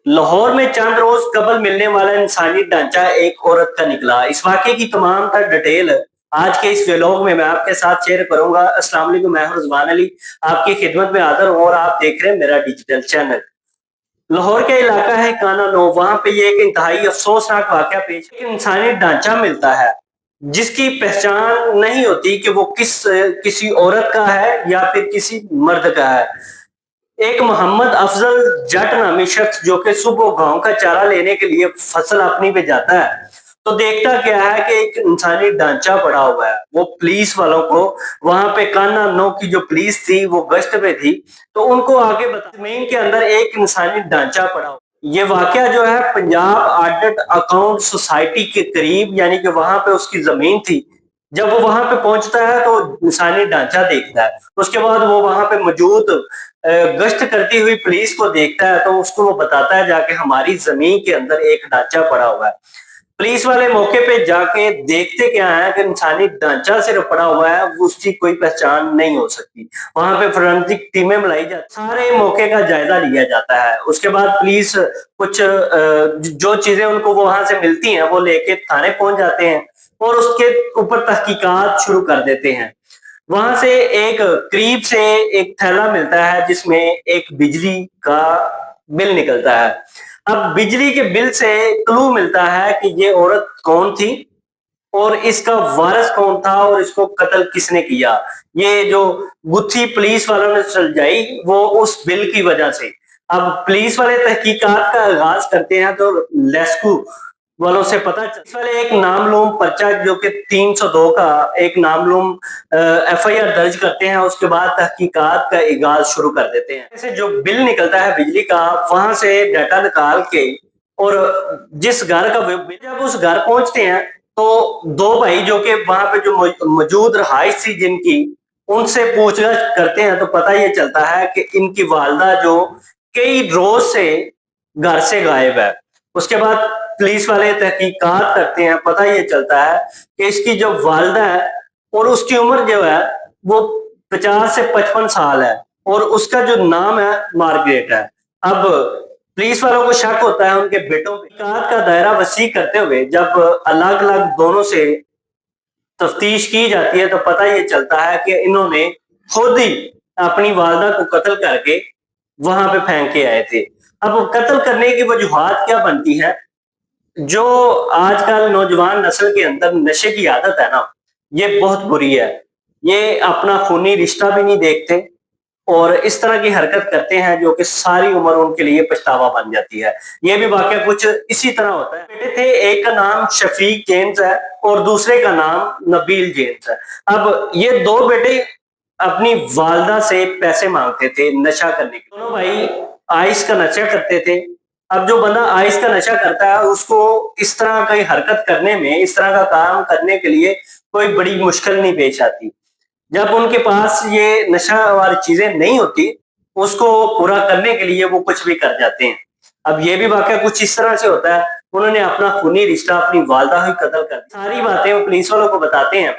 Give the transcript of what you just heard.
लाहौर में चंद रोज कबल मिलने वाला इंसानी ढांचा एक औरत का निकला। इस वाकये की तमाम तर डिटेल आज के इस व्लॉग में मैं आपके साथ शेयर करूंगा। अस्सलाम वालेकुम, मैं हूं रिजवान अली, आपकी खिदमत में हाजिर हूं और आप देख रहे हैं मेरा डिजिटल चैनल। लाहौर का इलाका है काना नो, वहां पे ये एक इंतहाई अफसोसनाक वाकया पेश, एक इंसानी ढांचा मिलता है जिसकी पहचान नहीं होती कि वो किसी औरत का है या फिर किसी मर्द का है। एक मोहम्मद अफजल जट नामी शख्स जो कि सुबह गांव का चारा लेने के लिए फसल अपनी पे जाता है, तो देखता क्या है कि एक इंसानी ढांचा पड़ा हुआ है। वो पुलिस वालों को, वहां पे कान्हा नो की जो पुलिस थी वो गश्त पे थी, तो उनको आगे बता जमीन के अंदर एक इंसानी ढांचा पड़ा हुआ। ये वाकया जो है पंजाब ऑडिट अकाउंट सोसाइटी के करीब, यानी कि वहां पे उसकी जमीन थी। जब वो वहां पे पहुंचता है तो इंसानी ढांचा देखता है। उसके बाद वो वहां पे मौजूद गश्त करती हुई पुलिस को देखता है, तो उसको वो बताता है जाके हमारी जमीन के अंदर एक ढांचा पड़ा हुआ है। पुलिस वाले मौके पे जाके देखते क्या है कि इंसानी ढांचा सिर्फ पड़ा हुआ है, उसकी कोई पहचान नहीं हो सकती। वहां पे फोरेंसिक टीमें बुलाई जाती, सारे मौके का जायजा लिया जाता है। उसके बाद पुलिस कुछ जो चीजें उनको वहां से मिलती हैं वो लेके थाने पहुंच जाते हैं और उसके ऊपर तहकीकात शुरू कर देते हैं। वहां से एक करीब से एक थैला मिलता है जिसमें एक बिजली का बिल निकलता है। अब बिजली के बिल से क्लू मिलता है कि ये औरत कौन थी और इसका वारिस कौन था और इसको कत्ल किसने किया। ये जो गुत्थी पुलिस वालों ने सुलझाई वो उस बिल की वजह से। अब पुलिस वाले तहकीकात का आगाज करते हैं तो लेस्कू वालों से पता चल, इस वाले एक नामलूम पर्चा जो कि 302 का एक नामलूम एफआईआर दर्ज करते हैं। उसके बाद तहकीकात का आगाज शुरू कर देते हैं। ऐसे जो बिल निकलता है बिजली का, वहां से डाटा निकाल के और जिस घर का जब उस घर पहुंचते हैं तो दो भाई जो कि वहां पे जो मौजूद रहाइश थी जिनकी, उनसे पूछताछ करते हैं तो पता ये चलता है कि इनकी वालदा जो कई रोज से गायब है। उसके बाद पुलिस वाले तहकीकात करते हैं, पता ये चलता है कि इसकी जो वालदा है और उसकी उम्र जो है वो 50 से 55 साल है और उसका जो नाम है मार्गरेट है। अब पुलिस वालों को शक होता है उनके बेटों पे। तहकीकात का दायरा वसी करते हुए जब अलग अलग दोनों से तफ्तीश की जाती है तो पता ये चलता है कि इन्होंने खुद ही अपनी वालदा को कत्ल करके वहां पे फेंक के आए थे। अब कत्ल करने की वजूहात क्या बनती है? जो आजकल नौजवान नस्ल के अंदर नशे की आदत है ना, ये बहुत बुरी है। ये अपना खूनी रिश्ता भी नहीं देखते और इस तरह की हरकत करते हैं जो कि सारी उम्र उनके लिए पछतावा बन जाती है। ये भी वाकया कुछ इसी तरह होता है। बेटे थे, एक का नाम शफीक जेम्स है और दूसरे का नाम नबील जेम्स है। अब ये दो बेटे अपनी वालदा से पैसे मांगते थे नशा करने के। दोनों भाई आइस का नशा करते थे। अब जो बंदा आइस का नशा करता है उसको इस तरह की हरकत करने में, इस तरह का काम करने के लिए कोई बड़ी मुश्किल नहीं पेश आती। जब उनके पास ये नशा वाली चीजें नहीं होती, उसको पूरा करने के लिए वो कुछ भी कर जाते हैं। अब ये भी वाकया कुछ इस तरह से होता है, उन्होंने अपना खूनी रिश्ता अपनी वालदा ही कत्ल कर दी। सारी बातें वो पुलिस वालों को बताते हैं